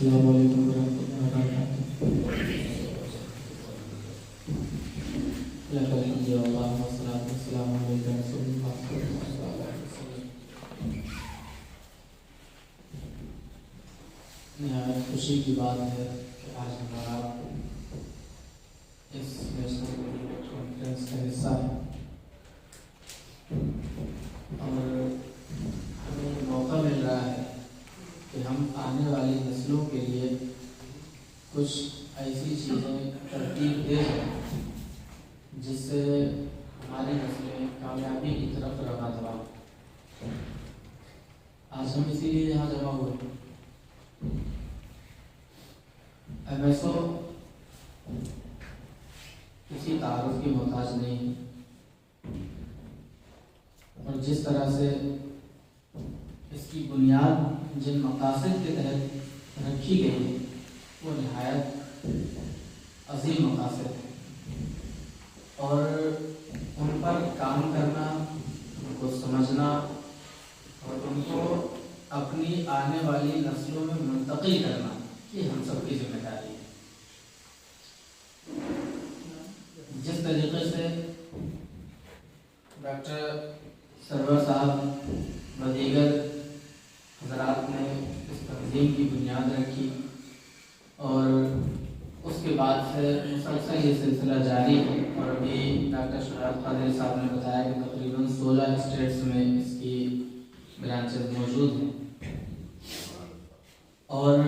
السلام علیکم ورحمۃ اللہ وبرکاتہ. لک الحمد واللہ والصلاۃ والسلام علیک رسول اللہ صلی اللہ علیہ وسلم. نہایت خوشی کی بات ہے کہ آج ہمارا اس نیشنل کانفرنس کا حصہ ہے اور ہمیں موقع مل رہا ہے کہ ہم آنے والی نسلوں کے لیے کچھ ایسی چیزیں ترتیب دے دیں جس سے ہماری نسلیں کامیابی کی طرف رواں ہوں. آج ہم اسی لیے یہاں جمع ہوئے. ایسو کسی تعارف کی محتاج نہیں اور جس طرح سے اس کی بنیاد جن مقاصد کے تحت رکھی گئی ہے وہ نہایت عظیم مقاصد ہے اور ان پر کام کرنا، ان کو سمجھنا اور ان کو اپنی آنے والی نسلوں میں منتقل کرنا یہ ہم سب کی ذمہ داری ہے. جس طریقے سے ڈاکٹر سرور صاحب و دیگر حضرات نے اس تنظیم کی بنیاد رکھی اور اس کے بعد سے مسلسل یہ سلسلہ جاری ہے اور ابھی ڈاکٹر شجاعت قادری صاحب نے بتایا کہ تقریباً 16 اسٹیٹس میں اس کی برانچز موجود ہیں اور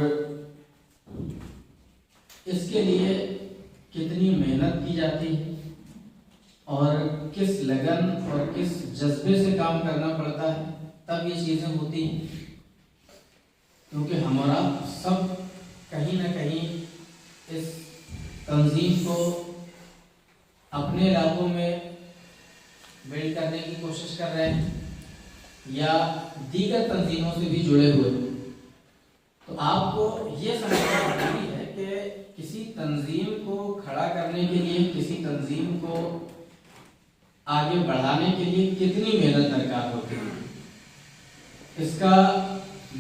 اس کے لیے کتنی محنت کی جاتی ہے اور کس لگن اور کس جذبے سے کام کرنا پڑتا ہے تب یہ چیزیں ہوتی ہیں. کیونکہ ہمارا سب کہیں نہ کہیں اس تنظیم کو اپنے علاقوں میں بلڈ کرنے کی کوشش کر رہے ہیں یا دیگر تنظیموں سے بھی جڑے ہوئے ہیں. تو آپ کو یہ سمجھنا ضروری ہے کہ کسی تنظیم کو کھڑا کرنے کے لیے، کسی تنظیم کو آگے بڑھانے کے لیے کتنی محنت درکار ہوتی ہے. اس کا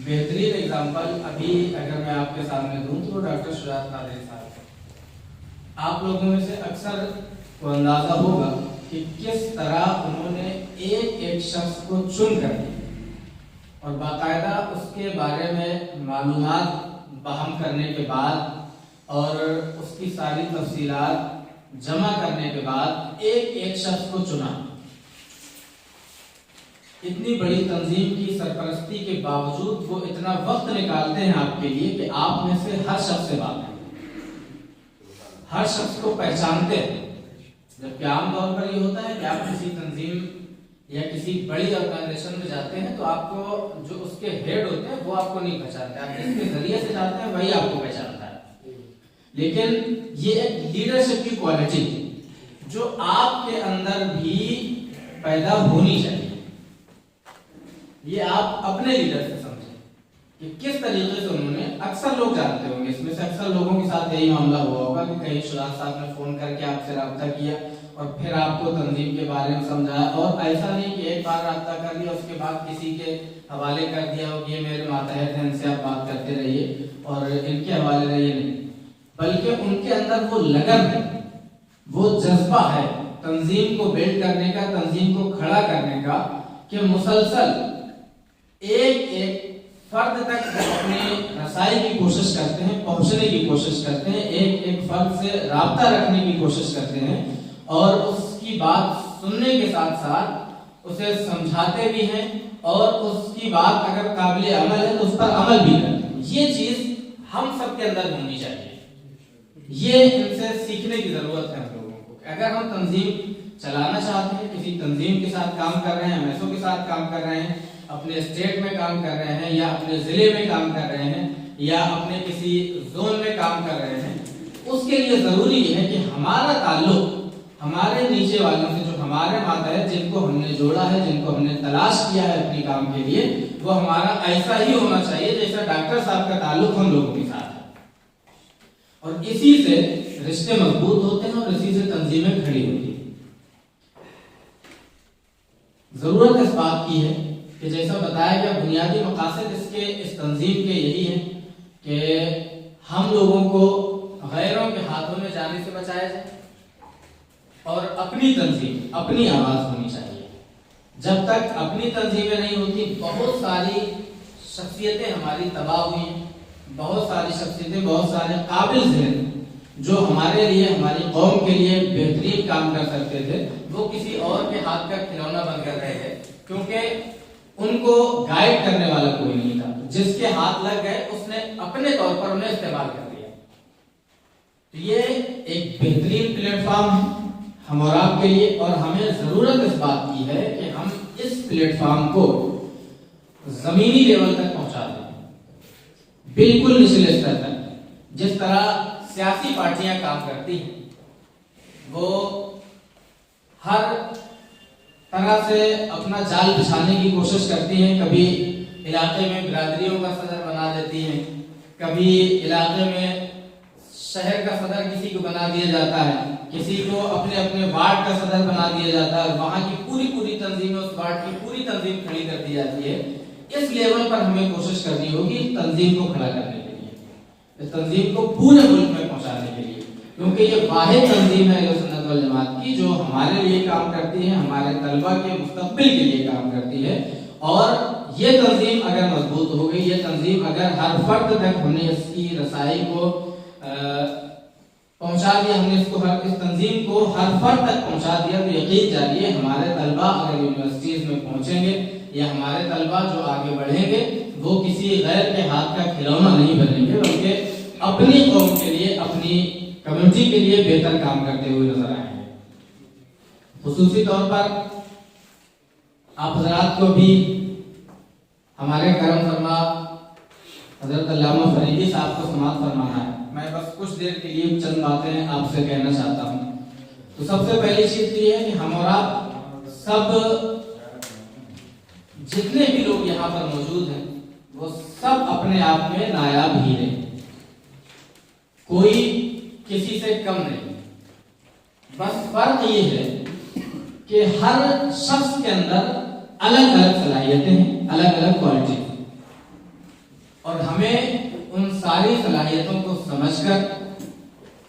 بہترین اگزامپل ابھی اگر میں آپ کے سامنے دوں تو ڈاکٹر شجاعت قادری صاحب. آپ لوگوں میں سے اکثر کو اندازہ ہوگا کہ کس طرح انہوں نے ایک ایک شخص کو چن کر اور باقاعدہ اس کے بارے میں معلومات بہم کرنے کے بعد اور اس کی ساری تفصیلات جمع کرنے کے بعد ایک ایک شخص کو چنا. اتنی بڑی تنظیم کی سرپرستی کے باوجود وہ اتنا وقت نکالتے ہیں آپ کے لیے کہ آپ میں سے ہر شخص سے بات کریں، ہر شخص کو پہچانتے ہیں. جبکہ عام طور پر یہ ہوتا ہے کہ آپ کسی تنظیم یا کسی بڑی آرگنائزیشن میں جاتے ہیں تو آپ کو جو اس کے ہیڈ ہوتے ہیں وہ آپ کو نہیں پہچانتے، آپ جس کے ذریعے سے جاتے ہیں وہی آپ کو پہچانتا ہے. لیکن یہ ایک لیڈرشپ کی کوالٹی جو آپ کے اندر بھی پیدا ہونی چاہیے. یہ آپ اپنے لیڈر سے سمجھیں کہ کس طریقے سے انہوں نے، اکثر لوگ جانتے ہوں گے، اس میں سے اکثر لوگوں کے ساتھ یہی معاملہ ہوا ہوگا کہ کہیں شجاعت صاحب نے فون کر کے آپ سے رابطہ کیا اور پھر آپ کو تنظیم کے بارے میں سمجھایا اور ایسا نہیں کہ ایک بار رابطہ کر لیا اس کے بعد کسی کے حوالے کر دیا ہو کہ یہ میرے ماتحت ہیں، ان سے آپ بات کرتے رہیے اور ان کے حوالے رہیے. نہیں، بلکہ ان کے اندر وہ لگن ہے، وہ جذبہ ہے تنظیم کو بلڈ کرنے کا، تنظیم کو کھڑا کرنے کا کہ مسلسل ایک ایک فرد تک اپنے رسائی کی کوشش کرتے ہیں، پہنچنے کی کوشش کرتے ہیں، ایک ایک فرد سے رابطہ رکھنے کی کوشش کرتے ہیں اور اس کی بات سننے کے ساتھ ساتھ اسے سمجھاتے بھی ہیں اور اس کی بات اگر قابل عمل ہے تو اس پر عمل بھی کرتے ہیں. یہ چیز ہم سب کے اندر ہونی چاہیے. یہ ان سے سیکھنے کی ضرورت ہے ہم لوگوں کو. اگر ہم تنظیم چلانا چاہتے ہیں، کسی تنظیم کے ساتھ کام کر رہے ہیں، ایمسو کے ساتھ کام کر رہے ہیں، اپنے اسٹیٹ میں کام کر رہے ہیں یا اپنے ضلع میں کام کر رہے ہیں یا اپنے کسی زون میں کام کر رہے ہیں، اس کے لیے ضروری ہے کہ ہمارا تعلق ہمارے نیچے والوں سے، جو ہمارے ماتحت جن کو ہم نے جوڑا ہے، جن کو ہم نے تلاش کیا ہے اپنی کام کے لیے، وہ ہمارا ایسا ہی ہونا چاہیے جیسا ڈاکٹر صاحب کا تعلق ہم لوگوں کے ساتھ ہے. اور اسی سے رشتے مضبوط ہوتے ہیں اور اسی سے تنظیمیں کھڑی ہوتی ہیں. ضرورت اس بات کی ہے کہ جیسا بتایا گیا بنیادی مقاصد اس تنظیم کے یہی ہیں کہ ہم لوگوں کو غیروں کے ہاتھوں میں جانے سے بچایا جائے اور اپنی تنظیم، اپنی آواز ہونی چاہیے۔ جب تک اپنی تنظیمیں نہیں ہوتی، بہت ساری شخصیتیں ہماری تباہ ہوئی ہیں، بہت ساری شخصیتیں، بہت سارے قابل ذہن جو ہمارے لیے، ہماری قوم کے لیے بہترین کام کر سکتے تھے، وہ کسی اور کے ہاتھ کا کھلونا بن کر رہے ہیں، کیونکہ ان کو گائیڈ کرنے والا کوئی نہیں تھا۔ جس کے ہاتھ لگ گئے اس نے اپنے طور پر انہیں استعمال کر لیا۔ تو یہ ایک بہترین پلیٹ فارم ہے ہم اور آپ کے لیے، اور ہمیں ضرورت اس بات کی ہے کہ ہم اس پلیٹ فارم کو زمینی لیول تک پہنچا دیں، بالکل نچلے سطح تک۔ جس طرح سیاسی پارٹیاں کام کرتی ہیں، وہ ہر طرح سے اپنا جال بچھانے کی کوشش کرتی ہیں، کبھی علاقے میں برادریوں کا صدر بنا دیتی ہیں، کبھی علاقے میں شہر کا صدر کسی کو بنا دیا جاتا ہے، کسی کو اپنے اپنے وارڈ کا صدر بنا دیا جاتا ہے، وہاں کی پوری تنظیم، اس وارڈ کی پوری تنظیم کھڑی کر دی جاتی ہے۔ اس لیول پر ہمیں کوشش کرنی ہوگی تنظیم کو کھڑا کرنے کے لیے، اس تنظیم کو پورے ملک میں پہنچانے کے لیے، کیونکہ یہ واحد تنظیم ہے اہل سنت والجماعت کی جو ہمارے لیے کام کرتی ہے، ہمارے طلبہ کے مستقبل کے لیے کام کرتی ہے۔ اور یہ تنظیم اگر مضبوط ہو گئی، یہ تنظیم اگر ہر فرد تک ہم نے اس کی رسائی کو پہنچا دیا، ہم نے اس تنظیم کو ہر فرد تک پہنچا دیا، تو یقین جانیے ہمارے طلبہ اگر یونیورسٹیز میں پہنچیں گے، یا ہمارے طلبہ جو آگے بڑھیں گے، وہ کسی غیر کے ہاتھ کا کھلونا نہیں بنیں گے، بلکہ اپنی قوم کے لیے، اپنی کمیونٹی کے لیے بہتر کام کرتے ہوئے نظر آئیں گے۔ خصوصی طور پر آپ حضرات کو بھی ہمارے کرم فرما حضرت علامہ فریدی صاحب کو سماعت فرمانا ہے۔ میں بس کچھ دیر کے لیے چند باتیں آپ سے کہنا چاہتا ہوں۔ تو سب سے پہلی چیز تو یہ ہے کہ ہم اور آپ سب، جتنے بھی لوگ یہاں پر موجود ہیں، وہ سب اپنے آپ میں نایاب ہی ہیں، کوئی کسی سے کم نہیں۔ بس فرق یہ ہے کہ ہر شخص کے اندر الگ الگ صلاحیتیں ہیں، الگ الگ کوالٹی ہیں، اور ہمیں ان ساری صلاحیتوں کو سمجھ کر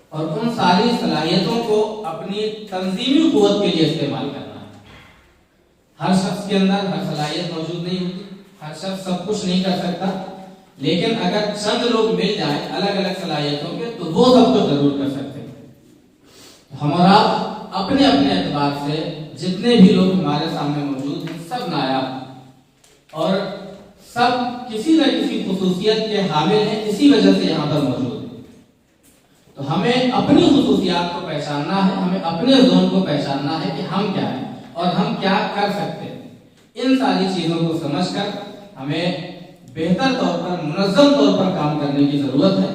اور ان ساری صلاحیتوں کو اپنی تنظیمی قوت کے لیے استعمال کرنا ہے۔ ہر شخص کے اندر ہر صلاحیت موجود نہیں ہوتی، ہر شخص سب کچھ نہیں کر سکتا، لیکن اگر چند لوگ مل جائیں الگ الگ صلاحیتوں کے، تو وہ سب کو ضرور کر سکتے ہیں۔ ہم اور آپ اپنے اپنے اعتبار سے جتنے بھی لوگ ہمارے سامنے موجود ہیں، سب نایاب اور سب کسی نہ کسی خصوصیت کے حامل ہیں، اسی وجہ سے یہاں پر موجود ہیں۔ تو ہمیں اپنی خصوصیات کو پہچاننا ہے، ہمیں اپنے زون کو پہچاننا ہے کہ ہم کیا ہیں اور ہم کیا کر سکتے ہیں۔ ان ساری چیزوں کو سمجھ کر ہمیں بہتر طور پر، منظم طور پر کام کرنے کی ضرورت ہے۔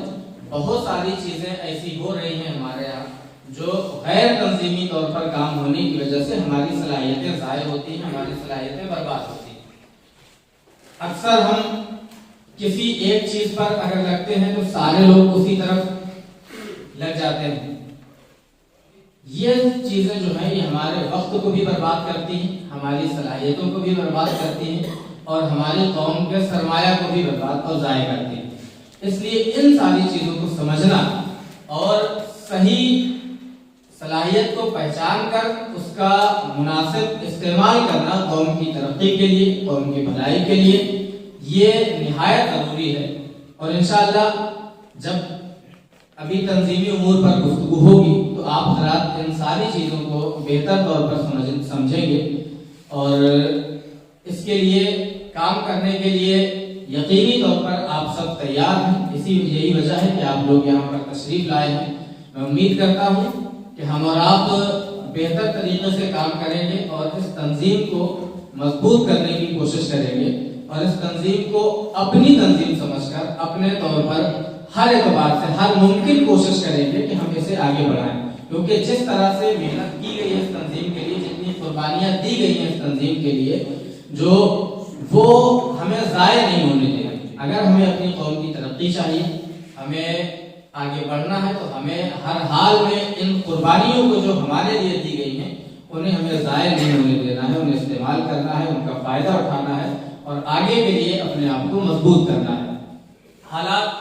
بہت ساری چیزیں ایسی ہو رہی ہیں ہمارے یہاں جو غیر تنظیمی طور پر کام ہونے کی وجہ سے ہماری صلاحیتیں ضائع ہوتی ہیں، ہماری صلاحیتیں برباد ہوتی ہیں۔ اکثر ہم کسی ایک چیز پر اگر لگتے ہیں تو سارے لوگ اسی طرف لگ جاتے ہیں۔ یہ چیزیں جو ہیں، یہ ہمارے وقت کو بھی برباد کرتی ہیں، ہماری صلاحیتوں کو بھی برباد کرتی ہیں، اور ہماری قوم کے سرمایہ کو بھی برباد اور ضائع کرتی ہیں۔ اس لیے ان ساری چیزوں کو سمجھنا اور صحیح صلاحیت کو پہچان کر اس کا مناسب استعمال کرنا قوم کی ترقی کے لیے، قوم کی بھلائی کے لیے، یہ نہایت ضروری ہے۔ اور انشاءاللہ جب ابھی تنظیمی امور پر گفتگو ہوگی تو آپ حضرات ان ساری چیزوں کو بہتر طور پر سمجھیں گے، اور اس کے لیے کام کرنے کے لیے یقینی طور پر آپ سب تیار ہیں۔ یہی وجہ ہے کہ آپ لوگ یہاں پر تشریف لائے ہیں۔ میں امید کرتا ہوں کہ ہم اور آپ بہتر طریقے سے کام کریں گے اور اس تنظیم کو مضبوط کرنے کی کوشش کریں گے، اور اس تنظیم کو اپنی تنظیم سمجھ کر اپنے طور پر ہر اعتبار سے ہر ممکن کوشش کریں گے کہ ہم اسے آگے بڑھائیں، کیونکہ جس طرح سے محنت کی گئی ہے اس تنظیم کے لیے، جتنی قربانیاں دی گئی ہیں اس تنظیم کے لیے، جو وہ ہمیں ضائع نہیں ہونے دیں۔ اگر ہمیں اپنی قوم کی ترقی چاہیے، ہمیں آگے بڑھنا ہے، تو ہمیں ہر حال میں ان قربانیوں کو جو ہمارے لیے دی گئی ہیں انہیں ہمیں ضائع نہیں ہونے دینا ہے، انہیں استعمال کرنا ہے، ان کا فائدہ اٹھانا ہے، اور آگے کے لیے اپنے آپ کو مضبوط کرنا ہے۔ حالات